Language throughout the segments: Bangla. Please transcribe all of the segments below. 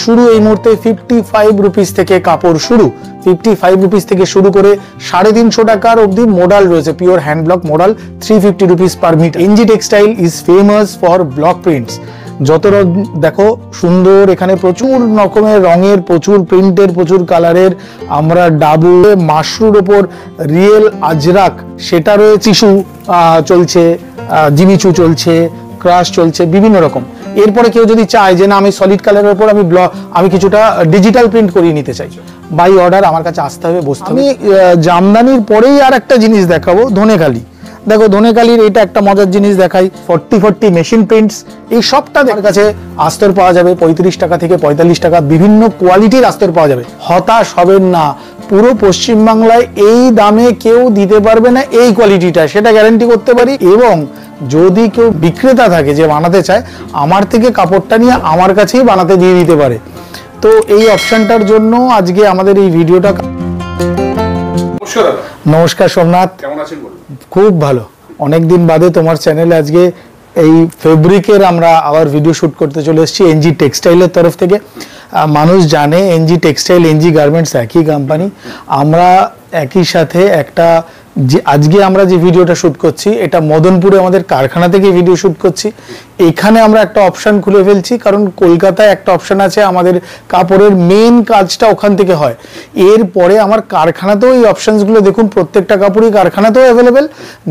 শুরু এই মুহূর্তে 55 রুপিস থেকে কাপড় শুরু। 55 রুপিস থেকে শুরু করে 350 টাকার অবধি মডাল রয়েছে, pure hand block modal 350 rupees per metre. NG textile is famous for block prints. যত দেখো সুন্দর, এখানে প্রচুর রকমের রঙের, প্রচুর প্রিন্টের, প্রচুর কালারের আমরা ডাবু মাশরুর ওপর রিয়েল আজরাক সেটা রয়েছে, টিস্যু চলছে, জিমিচু চলছে, ক্রাশ চলছে, বিভিন্ন রকম। এরপরে কেউ যদি চায় যে না আমি সলিড কালারের উপর আমি কিছুটা ডিজিটাল প্রিন্ট করিয়ে নিতে চাই, বাই অর্ডার আমার কাছে আসতে হবে, বসতে হবে। আমি জামদানির পরেই আর একটা জিনিস দেখাবো, ধনেখালি। দেখো ধনেখালির এটা একটা মজার জিনিস দেখাই, 40 মেশিন প্রিন্টস। এই সবটা আমার কাছে আস্তর পাওয়া যাবে 35 টাকা থেকে 45 টাকা, বিভিন্ন কোয়ালিটির আস্তর পাওয়া যাবে। হতাশ হবেন না, পুরো পশ্চিমবাংলায় এই দামে কেউ দিতে পারবে না এই কোয়ালিটিটা, সেটা গ্যারান্টি করতে পারি। এবং যদি কেউ বিক্রেতা থাকে যে বানাতে চায়, আমার থেকে কাপড়টা নিয়ে আমার কাছেই বানাতে দিয়ে দিতে পারে। তো এই অপশনটার জন্য আজকে আমাদের এই ভিডিওটা। নমস্কার সোমনাথ, কেমন আছেন? খুব ভালো, অনেকদিন বাদে তোমার চ্যানেলে আজকে এই ফেব্রিকের আমরা আবার ভিডিও শুট করতে চলে এসেছি এনজি টেক্সটাইলের তরফ থেকে। মানুষ জানে এনজি টেক্সটাইল এনজি গার্মেন্টস একই কোম্পানি। আমরা একই সাথে একটা আজকে আমরা যে ভিডিওটা শুট করছি এটা মদনপুরে আমাদের কারখানা থেকে ভিডিও শুট করছি। এখানে আমরা একটা অপশন খুলে ফেলছি, কারণ কলকাতায় একটা অপশন আছে, আমাদের কাপড়ের মেন কাজটা ওখান থেকে হয়। এরপরে আমার কারখানাতেও এই অপশনসগুলো দেখুন, প্রত্যেকটা কাপড়ই কারখানাতেও অ্যাভেলেবেল,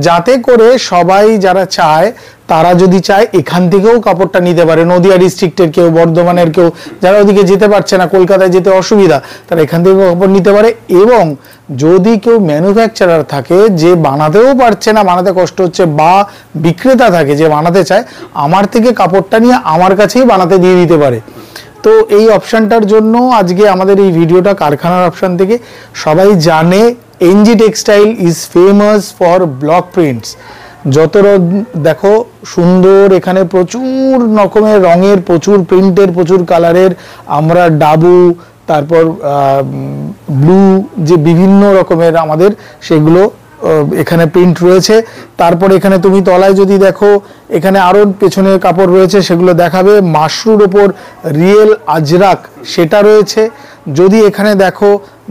যাতে করে সবাই যারা চায় তারা যদি চায় এখান থেকেও কাপড়টা নিতে পারে। নদিয়া ডিস্ট্রিক্টের কেউ, বর্ধমানের কেউ, যারা ওদিকে যেতে পারছে না, কলকাতায় যেতে অসুবিধা, তারা এখান থেকে কাপড় নিতে পারে। এবং যদি কেউ ম্যানুফ্যাকচারার থাকে যে বানাতেও পারছে না, বানাতে কষ্ট হচ্ছে, বা বিক্রেতা থাকে যে বানাতে চায়, আমার থেকে কাপড়টা নিয়ে আমার কাছেই বানাতে দিয়ে দিতে পারে। তো এই অপশনটার জন্য আজকে আমাদের এই ভিডিওটা কারখানার অপশন থেকে। সবাই জানে NG textile is famous for block prints. যত দেখো সুন্দর, এখানে প্রচুর রকমের রঙের, প্রচুর প্রিন্টের, প্রচুর কালারের আমরা ডাবু, তারপর ব্লু, যে বিভিন্ন রকমের আমাদের সেগুলো এখানে প্রিন্ট রয়েছে। তারপর এখানে তুমি তলায় যদি দেখো, এখানে আরো পেছনে কাপড় রয়েছে, সেগুলো দেখাবে। মাশরুর ওপর রিয়েল আজরাক সেটা রয়েছে। যদি এখানে দেখো,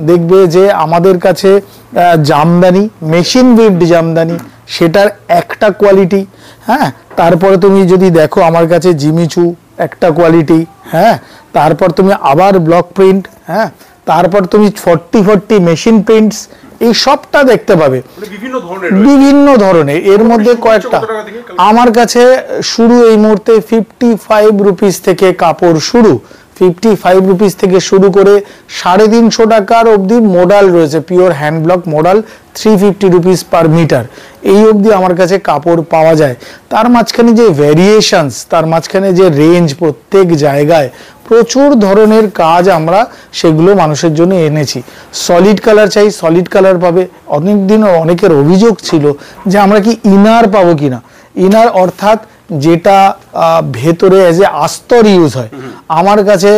দেখবে যে আমাদের কাছে জামদানি, মেশিন উইভড জামদানি, সেটার একটা কোয়ালিটি। হ্যাঁ, তারপরে তুমি যদি দেখো আমার কাছে জিমিচু একটা কোয়ালিটি। হ্যাঁ, তারপর তুমি আবার ব্লক প্রিন্ট। হ্যাঁ, তারপর তুমি 40 মেশিন প্রিন্টস, এই সবটা দেখতে পাবে বিভিন্ন ধরনের। এর মধ্যে কয়েকটা আমার কাছে শুরু এই মুহূর্তে 55 রুপিস থেকে কাপড় শুরু। 55 রুপিস থেকে শুরু করে 350 টাকার অবধি মডাল রয়েছে, pure hand block modal 350 rupees per metre. এই অবধি আমার কাছে কাপড় পাওয়া যায়। তার মাঝখানে যে ভ্যারিয়েশনস, তার মাঝখানে যে রেঞ্জ, প্রত্যেক জায়গায় প্রচুর ধরনের কাজ আমরা সেগুলো মানুষের জন্য এনেছি। সলিড কালার চাই, সলিড কালার পাবে। অনেকদিন অনেকের অভিযোগ ছিল যে আমরা কি ইনার পাবো কিনা। ইনার অর্থাৎ যেটা ভেতরে এজ এ আস্তর ইউজ হয়, আমার কাছে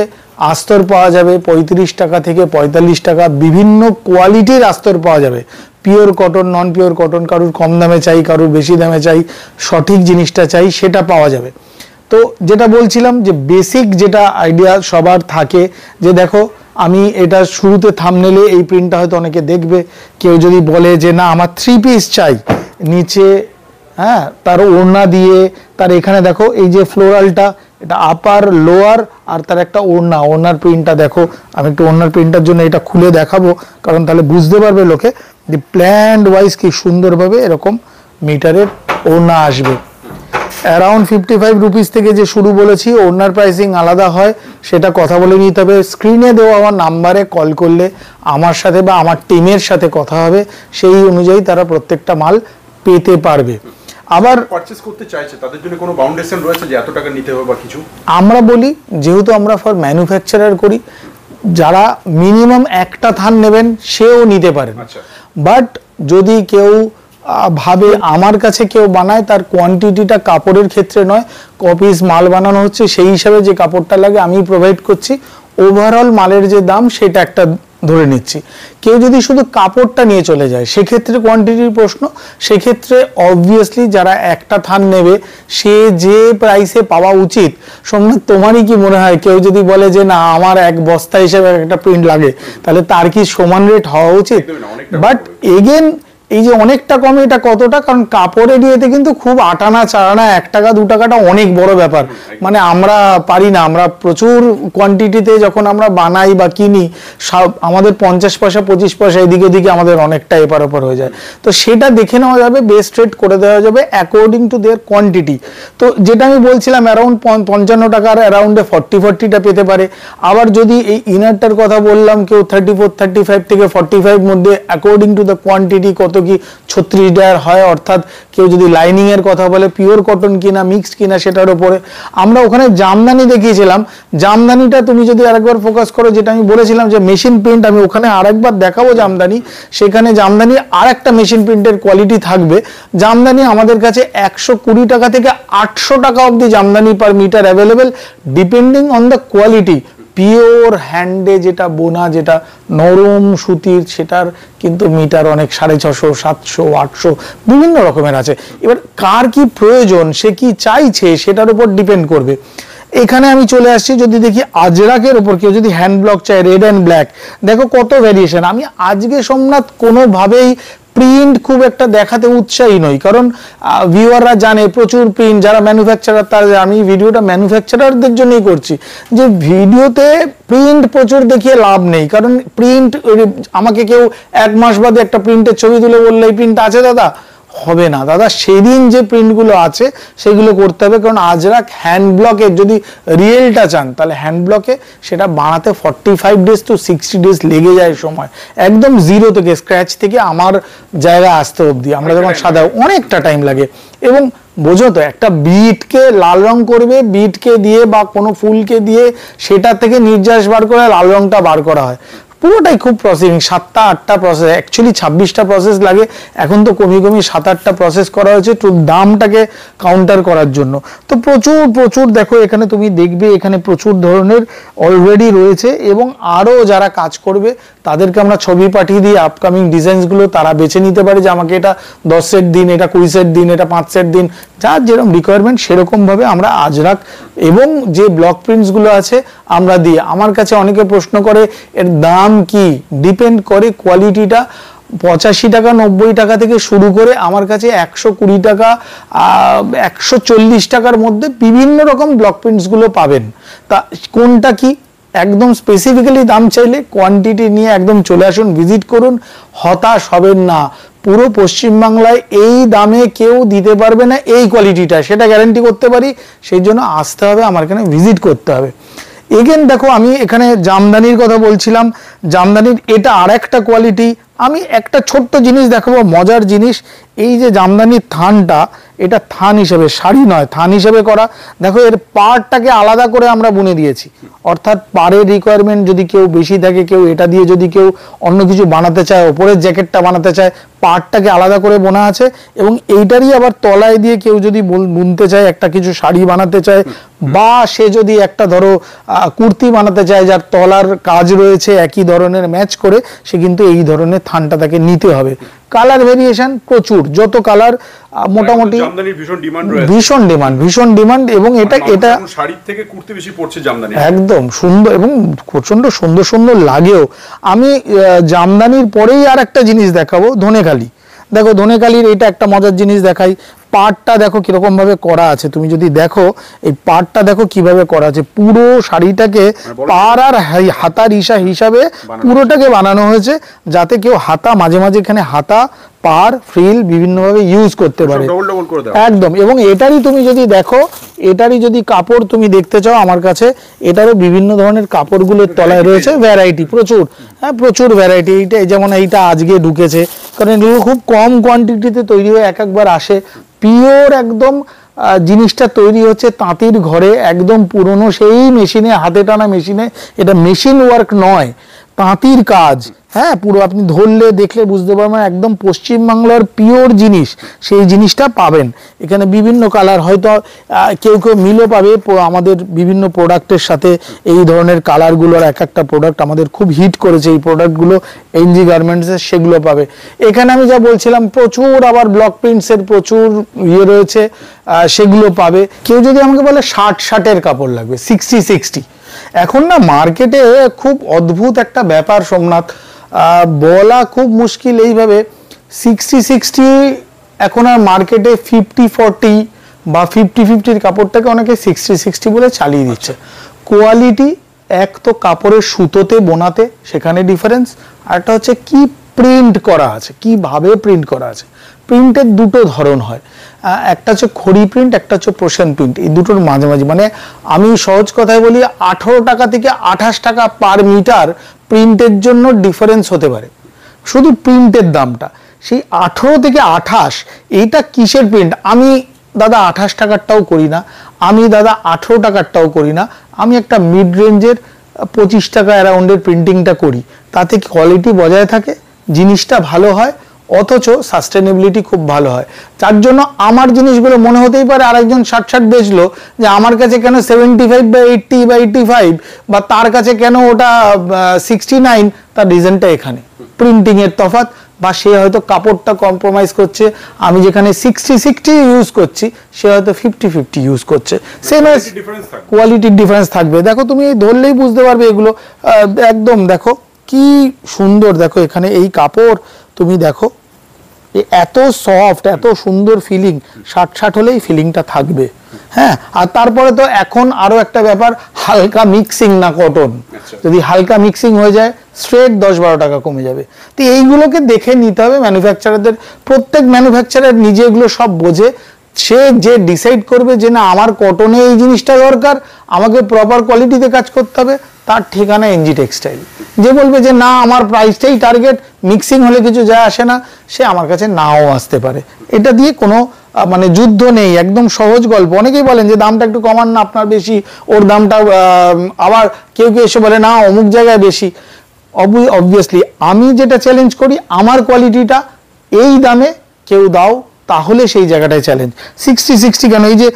আস্তর পাওয়া যাবে 35 টাকা থেকে 45 টাকা, বিভিন্ন কোয়ালিটির আস্তর পাওয়া যাবে। পিওর কটন, নন পিওর কটন, কারুর কম দামে চাই, কারুর বেশি দামে চাই, সঠিক জিনিসটা চাই, সেটা পাওয়া যাবে। তো যেটা বলছিলাম যে বেসিক যেটা আইডিয়া সবার থাকে, যে দেখো আমি এটা শুরুতে থাম্বনেলে এই প্রিন্টটা হয়তো অনেকে দেখবে। কেউ যদি বলে যে না আমার 3 পিস চাই, নিচে হ্যাঁ তার ওড়না দিয়ে, তার এখানে দেখো এই যে ফ্লোরালটা, এটা আপার লোয়ার, আর তার একটা ওড়না, ওড়নার প্রিন্টটা দেখো। আমি একটু ওড়নার প্রিন্টটার জন্য এটা খুলে দেখাবো, কারণ তাহলে বুঝতে পারবে লোকে যে প্ল্যান্ড ওয়াইজ কি সুন্দরভাবে এরকম মিটারের ওড়না আসবে। অ্যারাউন্ড 55 রুপিস থেকে যে শুরু বলেছি, ওড়নার প্রাইসিং আলাদা হয়, সেটা কথা বলে নিতে হবে। স্ক্রিনে দেওয়া আমার নাম্বারে কল করলে আমার সাথে বা আমার টিমের সাথে কথা হবে, সেই অনুযায়ী তারা প্রত্যেকটা মাল পেতে পারবে। আবার পারচেজ করতে চাইছে তাদের জন্য কোনো বাউন্ডেশন রয়েছে যে এত টাকা নিতে হবে বা কিছু? আমরা বলি, যেহেতু আমরা ফর ম্যানুফ্যাকচারার করি, যারা মিনিমাম একটা থান নেবেন সেও নিতে পারেন। বাট যদি কেউ ভাবে আমার কাছে কেউ বানায়, তার কোয়ান্টিটিটা কাপড়ের ক্ষেত্রে নয়, কপিস মাল বানানো হচ্ছে, সেই হিসাবে যে কাপড়টা লাগে আমি প্রোভাইড করছি। ওভারঅল মালের যে দাম সেটা একটা ধরে নিচ্ছি, কেউ যদি শুধু কাপড়টা নিয়ে চলে যায় সেক্ষেত্রে কোয়ান্টিটির প্রশ্ন, সেক্ষেত্রে অবভিয়াসলি যারা একটা থান নেবে সে যে প্রাইসে পাওয়া উচিত, সোমনাথ তোমারই কি মনে হয় কেউ যদি বলে যে না আমার এক বস্তা হিসেবে একটা প্রিন্ট লাগে, তাহলে তার কি সমান রেট হওয়া উচিত? বাট এগেন এই যে অনেকটা কমে, এটা কতটা, কারণ কাপড়ের ইয়েতে কিন্তু খুব আটানা চারানা 1 টাকা 2 টাকাটা অনেক বড় ব্যাপার, মানে আমরা পারি না, আমরা প্রচুর কোয়ান্টিটিতে যখন আমরা বানাই বা কিনি সব আমাদের 50 পয়সা 25 পয়সা এদিকে ওদিকে আমাদের অনেকটা এপার ওপর হয়ে যায়। তো সেটা দেখে নেওয়া যাবে, বেস্ট রেট করে দেওয়া যাবে অ্যাকর্ডিং টু দেয়ার কোয়ান্টিটি। তো যেটা আমি বলছিলাম অ্যারাউন্ড 55 টাকার অ্যারাউন্ডে 40-40টা পেতে পারে। আবার যদি এই ইনারটার কথা বললাম কেউ 34-35 থেকে 45 মধ্যে অ্যাকর্ডিং টু দ্য কোয়ান্টিটি কত কি 36 ডায়ার হয়, অর্থাৎ কেউ যদি লাইনিং এর কথা বলে পিওর কটন কিনা মিক্সড কিনা সেটার উপরে। আমরা ওখানে জামদানি দেখিয়েছিলাম, জামদানিটা তুমি যদি আরেকবার ফোকাস করো, যেটা আমি বলেছিলাম যে মেশিন প্রিন্ট, আমি ওখানে আরেকবার দেখাবো জামদানি, সেখানে জামদানি আরেকটা মেশিন প্রিন্টের কোয়ালিটি থাকবে। জামদানি আমাদের কাছে 120 টাকা থেকে 800 টাকা অবধি jamdani per metre available, depending on the quality. Pure হ্যান্ডে যেটা বোনা, যেটা নরম সুতির, সেটার কিন্তু মিটার অনেক 650, 700, 800 বিভিন্ন রকমের আছে। এবার কার কি প্রয়োজন, সে কি চাইছে সেটার উপর ডিপেন্ড করবে। এখানে আমি চলে আসছি, যদি দেখি আজরাকের উপর কেউ যদি হ্যান্ড ব্লক চায় রেড অ্যান্ড ব্ল্যাক, দেখো কত ভ্যারিয়েশন। আমি আজকে সোমনাথ কোনোভাবেই প্রিন্ট খুব একটা দেখাতে উৎসাহী নই, কারণ ভিউয়াররা জানে প্রচুর প্রিন্ট, যারা ম্যানুফ্যাকচারার তারা, আমি ভিডিওটা ম্যানুফ্যাকচারারদের জন্যই করছি, যে ভিডিওতে প্রিন্ট প্রচুর দেখিয়ে লাভ নেই। কারণ প্রিন্ট আমাকে কেউ 1 মাস বাদে একটা প্রিন্টের ছবি তুলে বললে এই প্রিন্ট আছে দাদা, হবে না দাদা, সেদিন যে প্রিন্টগুলো আছে সেগুলো করতে হবে। কারণ আজরাক হ্যান্ড ব্লকে যদি রিয়েলটা চান, তাহলে হ্যান্ড ব্লকে সেটা বানাতে 45 ডেজ to 60 ডেজ লেগে যায় সময়, একদম জিরো থেকে স্ক্র্যাচ থেকে আমার জায়গায় আসতে অবধি। আমরা যখন সাদা অনেকটা টাইম লাগে। এবং বোঝো তো, একটা বিটকে লাল রং করবে, বিটকে দিয়ে বা কোনো ফুলকে দিয়ে সেটা থেকে নির্যাস বার করে লাল রংটা বার করা হয়, পুরোটাই খুব প্রসেসিং, 7টা-8টা প্রসেস, অ্যাকচুয়ালি 26টা প্রসেস লাগে, এখন তো কমে 7-8টা প্রসেস করা হয়েছে একটু দামটাকে কাউন্টার করার জন্য। তো প্রচুর দেখো এখানে তুমি দেখবে এখানে প্রচুর ধরনের অলরেডি রয়েছে, এবং আরও যারা কাজ করবে তাদেরকে আমরা ছবি পাঠিয়ে দিই আপকামিং ডিজাইনসগুলো, তারা বেছে নিতে পারে যে আমাকে এটা 10 সেট দিন, এটা 20 সেট দিন, এটা 5 সেট দিন, যার যেরকম রিকোয়ারমেন্ট সেরকমভাবে আমরা আজরাক এবং যে ব্লক প্রিন্টসগুলো আছে আমরা দিই। আমার কাছে অনেকে প্রশ্ন করে এর দাম কি, ডিপেন্ড করে কোয়ালিটিটা। 85 টাকা 90 টাকা থেকে শুরু করে আমার কাছে 120 টাকা 140 টাকার মধ্যে বিভিন্ন রকম ব্লক প্রিন্টসগুলো পাবেন। তা কোনটা কি একদম স্পেসিফিক্যালি দাম চাইলে কোয়ান্টিটি নিয়ে একদম চলে আসুন, ভিজিট করুন, হতাশ হবেন না। পুরো পশ্চিমবাংলায় এই দামে কেউ দিতে পারবে না এই কোয়ালিটিটা, সেটা গ্যারান্টি করতে পারি। সেই জন্য আসতে হবে, আমার এখানে ভিজিট করতে হবে। এগেন দেখো আমি এখানে জামদানির কথা বলছিলাম, জামদানির এটা আর একটা কোয়ালিটি। আমি একটা ছোট্ট জিনিস দেখাবো, মজার জিনিস। এই যে জামদানির থানটা, এটা থান হিসেবে, শাড়ি নয়, থান হিসেবে করা। দেখো এর পাড়টাকে আলাদা করে আমরা বুনে দিয়েছি, অর্থাৎ পাড়ের রিকোয়ারমেন্ট যদি কেউ বেশি থাকে, কেউ এটা দিয়ে যদি কেউ অন্য কিছু বানাতে চায়, ওপরের জ্যাকেটটা বানাতে চায়, পাড়টাকে আলাদা করে বোনা আছে। এবং এইটারই আবার তলায় দিয়ে কেউ যদি বুনতে চায়, একটা কিছু শাড়ি বানাতে চায়, বা সে যদি একটা ধরো কুর্তি বানাতে চায় যার তলার কাজ রয়েছে একই ধরনের ম্যাচ করে, সে কিন্তু এই ধরনের থানটা তাকে নিতে হবে। কালার ভেরিয়েশন প্রচুর, যত কালার মোটামুটি ভীষণ ডিমান্ড। এবং এটা শাড়ির থেকে কুর্তি বেশি পড়ছে জামদানি, একদম সুন্দর এবং প্রচন্ড সুন্দর লাগেও। আমি জামদানির পরেই আর একটা জিনিস দেখাবো, ধনেখালি। দেখো ধনেখালির এটা একটা মজার জিনিস দেখাই। পাড়টা দেখো কিরকম ভাবে করা আছে, তুমি যদি দেখো এই পাড়টা দেখো কিভাবে করা আছে, পুরো শাড়িটাকে পাড় আর হাতার হিসাবে পুরোটাকে বানানো হয়েছে, যাতে কেউ হাতা মাঝে এখানে হাতা পার ফ্রিল বিভিন্নভাবে ইউজ করতে পারে একদম। এবং এটারই তুমি যদি দেখো, এটারই যদি কাপড় তুমি দেখতে চাও, আমার কাছে এটারও বিভিন্ন ধরনের কাপড়গুলোর তলায় রয়েছে ভ্যারাইটি প্রচুর, হ্যাঁ প্রচুর ভ্যারাইটি। এইটা যেমন এইটা আজকে ঢুকেছে, কারণ এগুলো খুব কম কোয়ান্টিটিতে তৈরি হয়ে একবার আসে। পিওর একদম জিনিসটা তৈরি হচ্ছে তাঁতির ঘরে, একদম পুরনো সেই মেশিনে, হাতে টানা মেশিনে, এটা মেশিন ওয়ার্ক নয়। তাঁতির কাজ, হ্যাঁ পুরো আপনি ধরলে দেখলে বুঝতে পারবেন একদম পশ্চিমবাংলার পিওর জিনিস, সেই জিনিসটা পাবেন এখানে। বিভিন্ন কালার, হয়তো কেউ কেউ মিলও পাবে আমাদের বিভিন্ন প্রোডাক্টের সাথে। এই ধরনের কালারগুলোর এক একটা প্রোডাক্ট আমাদের খুব হিট করেছে, এই প্রোডাক্টগুলো এনজি গার্মেন্টসের, সেগুলো পাবে এখানে। আমি যা বলছিলাম প্রচুর আবার ব্লক প্রিন্টসের প্রচুর ইয়ে রয়েছে, সেগুলো পাবে। কেউ যদি আমাকে বলে 60-60 কাপড় লাগবে, 60-60, এখন না মার্কেটে খুব অদ্ভুত একটা ব্যাপার সোমনাথ, বলা খুব মুশকিল এইভাবে। 60-60 এখন আর মার্কেটে 50-40 বা 50-50 কাপড়টাকে অনেকে 60-60 বলে চালিয়ে দিচ্ছে। কোয়ালিটি এক তো কাপড়ের সুতোতে বোনাতে সেখানে ডিফারেন্স, আর একটা হচ্ছে কি প্রিন্ট করা আছে, কিভাবে প্রিন্ট করা আছে। প্রিন্টের দুটো ধরন হয়, একটা হচ্ছে খড়ি প্রিন্ট, একটা হচ্ছে পোষণ প্রিন্ট। এই দুটোর মাঝামাঝি, মানে আমি সহজ কথায় বলি 18 টাকা থেকে 28 টাকা পার মিটার প্রিন্টের জন্য ডিফারেন্স হতে পারে, শুধু প্রিন্টের দামটা। সেই 18 থেকে 28 এইটা কিসের প্রিন্ট? আমি দাদা 28 টাকারটাও করি না, আমি দাদা 18 টাকারটাও করি না, আমি একটা মিড রেঞ্জের 25 টাকা অ্যারাউন্ডের প্রিন্টিংটা করি। তাতে কোয়ালিটি বজায় থাকে, জিনিসটা ভালো হয়, অথচ সাস্টেনেবিলিটি খুব ভালো হয়। তার জন্য আমার জিনিসগুলো মনে হতেই পারে আরেকজন 60-60 বেচলো, যে আমার কাছে কেন 75 বা 80 বা 85, বা তার কাছে কেন ওটা 69, তার রিজনটা এখানে প্রিন্টিং এর তফাৎ, বা সে হয়তো কাপড়টা কম্প্রোমাইজ করছে। আমি যেখানে 60-60 ইউজ করছি, সে হয়তো 50-50 ইউজ করছে। সেম কোয়ালিটির ডিফারেন্স থাকবে। দেখো তুমি এই ধরলেই বুঝতে পারবে এগুলো একদম। দেখো কি সুন্দর, দেখো এখানে এই কাপড় তুমি দেখো, এত সফট, এত সুন্দর ফিলিং। 60-60 হলেই ফিলিংটা থাকবে, হ্যাঁ। আর তারপরে তো এখন আরো একটা ব্যাপার, হালকা মিক্সিং না কটন, যদি হালকা মিক্সিং হয়ে যায় স্ট্রেট 10-12 টাকা কমে যাবে। তো এইগুলোকে দেখে নিতে হবে ম্যানুফ্যাকচারারদের। প্রত্যেক ম্যানুফ্যাকচারার নিজে এগুলো সব বোঝে, সে যে ডিসাইড করবে যে না আমার কটনে এই জিনিসটা দরকার, আমাকে প্রপার কোয়ালিটিতে কাজ করতে হবে, তার ঠিকানা এনজি টেক্সটাইল। যে বলবে যে না আমার প্রাইসটাই টার্গেট, মিক্সিং হলে কিছু যায় আসে না, সে আমার কাছে নাও আসতে পারে। এটা দিয়ে কোনো মানে যুদ্ধ নেই, একদম সহজ গল্প। অনেকেই বলেন যে দামটা একটু কমান না, আপনার বেশি, ওর দামটা, আবার কেউ কেউ এসে বলে না অমুক জায়গায় বেশি। অবভিয়াসলি আমি যেটা চ্যালেঞ্জ করি, আমার কোয়ালিটিটা এই দামে কেউ দাও, তাহলে সেই জায়গাটায় চ্যালেঞ্জ। 60-60 কেন? এই যে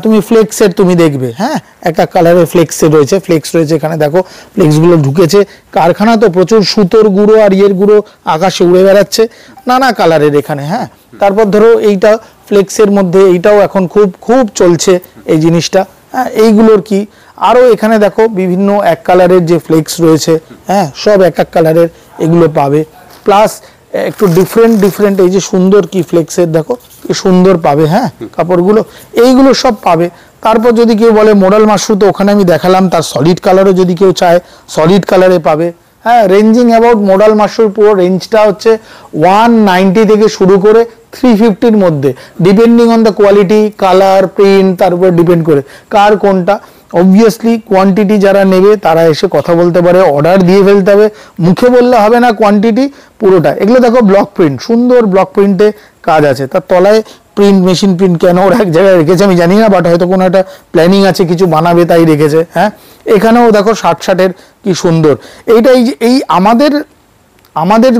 তুমি ফ্লেক্সের তুমি দেখবে, হ্যাঁ একটা কালারের ফ্লেক্সের রয়েছে, ফ্লেক্স রয়েছে এখানে, দেখো ফ্লেক্সগুলো ঢুকেছে কারখানা, তো প্রচুর সুতোর গুঁড়ো আর ইয়ের গুঁড়ো আকাশে উড়ে বেড়াচ্ছে নানা কালারের এখানে, হ্যাঁ। তারপর ধরো এইটা ফ্লেক্সের মধ্যে, এইটাও এখন খুব খুব চলছে এই জিনিসটা, হ্যাঁ। এইগুলোর কি আরও এখানে দেখো বিভিন্ন এক কালারের যে ফ্লেক্স রয়েছে, হ্যাঁ সব এক এক কালারের এগুলো পাবে। প্লাস একটু ডিফারেন্ট এই যে সুন্দর কি ফ্লেক্সের দেখো কি সুন্দর পাবে, হ্যাঁ কাপড়গুলো, এইগুলো সব পাবে। তারপর যদি কেউ বলে মোডাল মাশরু, তো ওখানে আমি দেখালাম, তার সলিড কালারও যদি কেউ চায় সলিড কালারে পাবে, হ্যাঁ। রেঞ্জিং অ্যাবাউট মোডাল মাশরুর পুরো রেঞ্জটা হচ্ছে 190 থেকে শুরু করে 350-র মধ্যে, depending on the quality, colour, print, তার উপর ডিপেন্ড করে কার কোনটা। অবভিয়াসলি কোয়ান্টিটি যারা নেবে তারা এসে কথা বলতে পারে, অর্ডার দিয়ে ফেলতে হবে, মুখে বললে হবে না, কোয়ান্টিটি পুরোটা। এগুলো দেখো ব্লক প্রিন্ট, সুন্দর ব্লক প্রিন্টে কাজ আছে, তার তলায় প্রিন্ট, মেশিন প্রিন্ট কেন ওরা এক জায়গায় রেখেছে আমি জানি না, বাট হয়তো কোনো একটা প্ল্যানিং আছে, কিছু বানাবে তাই রেখেছে, হ্যাঁ। এখানেও দেখো 60-60-এর কি সুন্দর। এইটাই যে এই আমাদের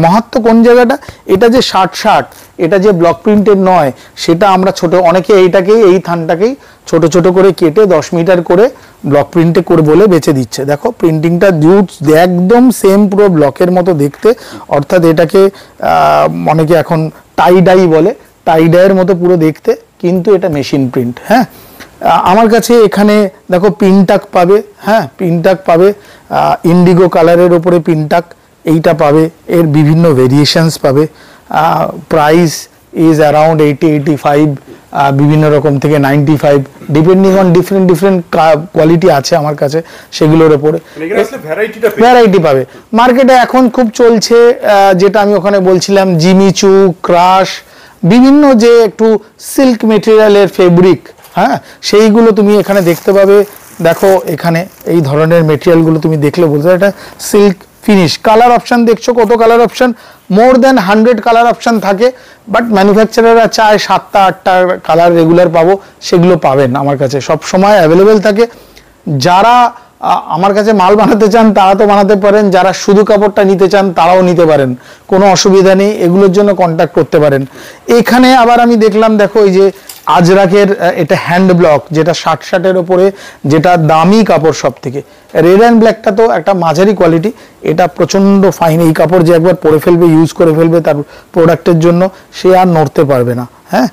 মাহাত্ম্য কোন জায়গাটা, এটা যে 60-60, এটা যে ব্লক প্রিন্টের নয়, সেটা আমরা ছোট, অনেকে এইটাকেই, এই থানটাকেই ছোট ছোট করে কেটে 10 মিটার করে ব্লক প্রিন্টে করে বলে বেচে দিচ্ছে। দেখো প্রিন্টিংটা একদম সেম, পুরো ব্লকের মতো দেখতে, অর্থাৎ এটাকে অনেকে এখন টাই ডাই বলে, টাই ডাইয়ের মতো পুরো দেখতে, কিন্তু এটা মেশিন প্রিন্ট, হ্যাঁ। আমার কাছে এখানে দেখো পিনটাক পাবে, হ্যাঁ পিনটাক পাবে, ইন্ডিগো কালারের ওপরে পিনটাক, এইটা পাবে, এর বিভিন্ন ভেরিয়েশনস পাবে। প্রাইস ইজ অ্যারাউন্ড 80-85, বিভিন্ন রকম থেকে 95, ডিপেন্ডিং অন ডিফারেন্ট কোয়ালিটি আছে আমার কাছে, সেগুলোর ওপরে ভ্যারাইটি পাবে। মার্কেটে এখন খুব চলছে যেটা আমি ওখানে বলছিলাম, জিমিচু, ক্রাশ, বিভিন্ন যে একটু সিল্ক মেটেরিয়ালের ফেব্রিক, হ্যাঁ সেইগুলো তুমি এখানে দেখতে পাবে। দেখো এখানে এই ধরনের মেটেরিয়ালগুলো তুমি দেখলে বলতে এটা সিল্ক ফিনিশ। কালার অপশন দেখছো, কত কালার অপশন, মোর দেন 100 কালার অপশন থাকে, বাট ম্যানুফ্যাকচারাররা চায় 7টা-8টা কালার রেগুলার পাবো, সেগুলো পাবেন আমার কাছে সব সময় অ্যাভেলেবেল থাকে। যারা আমার কাছে মাল বানাতে চান তারা তো বানাতে পারেন, যারা শুধু কাপড়টা নিতে চান তারাও নিতে পারেন, কোনো অসুবিধা নেই, এগুলোর জন্য কন্ট্যাক্ট করতে পারেন। এখানে আবার আমি দেখলাম, দেখো এই যে আজরাকের এটা হ্যান্ড ব্লক, যেটা শার্টের ওপরে, যেটা দামি কাপড় সব থেকে। রেড অ্যান্ড ব্ল্যাকটা তো একটা মাঝারি কোয়ালিটি, এটা প্রচন্ড ফাইন। এই কাপড় যে একবার পরে ফেলবে, ইউজ করে ফেলবে তার প্রোডাক্টের জন্য, সে আর নড়তে পারবে না। হ্যাঁ,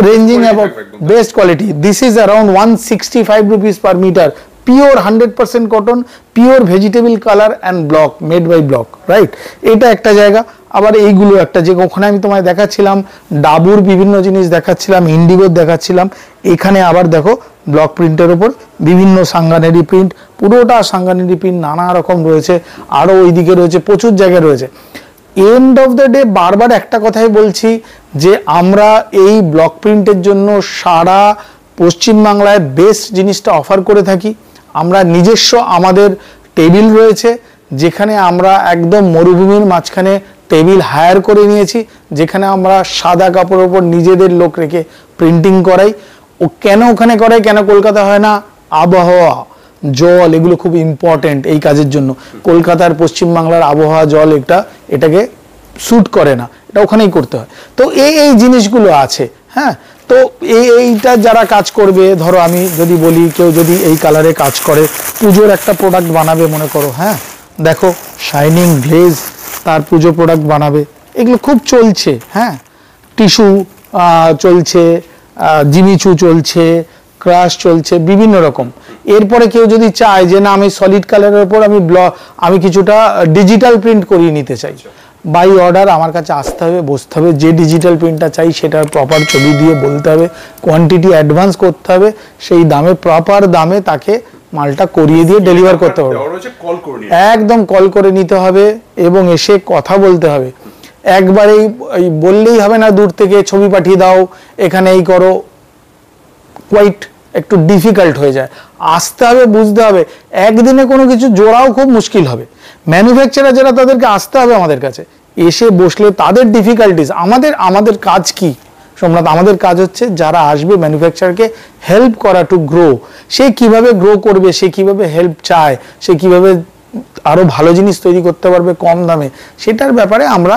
ranging about best quality. This is around 165 rupees per metre, pure 100% cotton, pure vegetable colour and block, made by block, right. এটা একটা জায়গা। আবার এইগুলো একটা, যে ওখানে আমি তোমায় দেখাচ্ছিলাম ডাবুর বিভিন্ন জিনিস দেখাচ্ছিলাম, ইন্ডিগোর দেখাচ্ছিলাম, এখানে আবার দেখো ব্লক প্রিন্টের ওপর বিভিন্ন সাঙ্গানেরি প্রিন্ট, পুরোটা সাঙ্গানেরি প্রিন্ট, নানা রকম রয়েছে, আরও ওইদিকে রয়েছে, প্রচুর জায়গায় রয়েছে। এন্ড অফ দ্য ডে বারবার একটা কথাই বলছি যে আমরা এই ব্লক প্রিন্টের জন্য সারা পশ্চিমবাংলায় বেস্ট জিনিসটা অফার করে থাকি। আমরা নিজস্ব আমাদের টেবিল রয়েছে, যেখানে আমরা একদম মরুভূমির মাঝখানে টেবিল হায়ার করে নিয়েছি, যেখানে আমরা সাদা কাপড়ের উপর নিজেদের লোক রেখে প্রিন্টিং করাই। ও কেন ওখানে করাই, কেন কলকাতা হয় না? আবহাওয়া, জল, এগুলো খুব ইম্পর্টেন্ট এই কাজের জন্য। কলকাতার পশ্চিমবাংলার আবহাওয়া, জল এটাকে স্যুট করে না, এটা ওখানেই করতে হয়। তো এই জিনিসগুলো আছে। হ্যাঁ, তো এইটা যারা কাজ করবে, ধরো আমি যদি বলি কেউ যদি এই কালারে কাজ করে, পুজোর একটা প্রোডাক্ট বানাবে মনে করো, হ্যাঁ দেখো শাইনিং গ্লেজ, তার পুজো প্রোডাক্ট বানাবে, এগুলো খুব চলছে। হ্যাঁ, টিস্যু চলছে, জিমিচু চলছে, ক্রাশ চলছে, বিভিন্ন রকম। এরপরে কেউ যদি চায় যে না আমি সলিড কালারের উপর আমি কিছুটা ডিজিটাল প্রিন্ট করিয়ে নিতে চাই, বাই অর্ডার আমার কাছে আসতে হবে, বসতে হবে, যে ডিজিটাল প্রিন্টটা চাই সেটার প্রপার ছবি দিয়ে বলতে হবে, কোয়ান্টিটি অ্যাডভান্স করতে হবে, সেই দামে প্রপার দামে তাকে মালটা করিয়ে দিয়ে ডেলিভার করতে হবে। একদম কল করে নিতে হবে এবং এসে কথা বলতে হবে। একবারেই বললেই হবে না দূর থেকে ছবি পাঠিয়ে দাও, এখানে এই করো, কোয়াইট একটু ডিফিকাল্ট হয়ে যায়। আসতে হবে, বুঝতে হবে, একদিনে কোনো কিছু জোড়াও খুব মুশকিল হবে। ম্যানুফ্যাকচারার যারা, তাদেরকে আসতে হবে আমাদের কাছে, এসে বসলে তাদের ডিফিকাল্টিস, আমাদের কাজ কি সোমনাথ? আমাদের কাজ হচ্ছে যারা আসবে ম্যানুফ্যাকচারকে হেল্প করা টু গ্রো। সে কিভাবে গ্রো করবে, সে কিভাবে হেল্প চায়, সে কিভাবে আরো ভালো জিনিস তৈরি করতে পারবে কম দামে, সেটার ব্যাপারে আমরা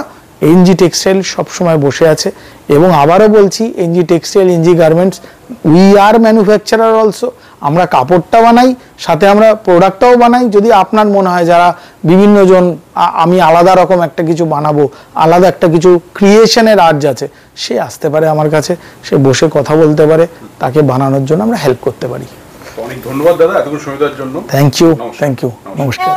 এনজি টেক্সটাইল সবসময় বসে আছে। এবং আবারও বলছি, NG textile, NG garments, we are manufacturer also. আমরা কাপড়টা বানাই, সাথে আমরা প্রোডাক্টটাও বানাই। যদি আপনার মনে হয় যারা বিভিন্ন জন আমি আলাদা রকম একটা কিছু বানাবো, আলাদা একটা কিছু ক্রিয়েশনের আর্জ আছে, সে আসতে পারে আমার কাছে, সে বসে কথা বলতে পারে, তাকে বানানোর জন্য আমরা হেল্প করতে পারি। অনেক ধন্যবাদ দাদা এতক্ষণ সময় দেওয়ার জন্য। থ্যাংক ইউ, নমস্কার।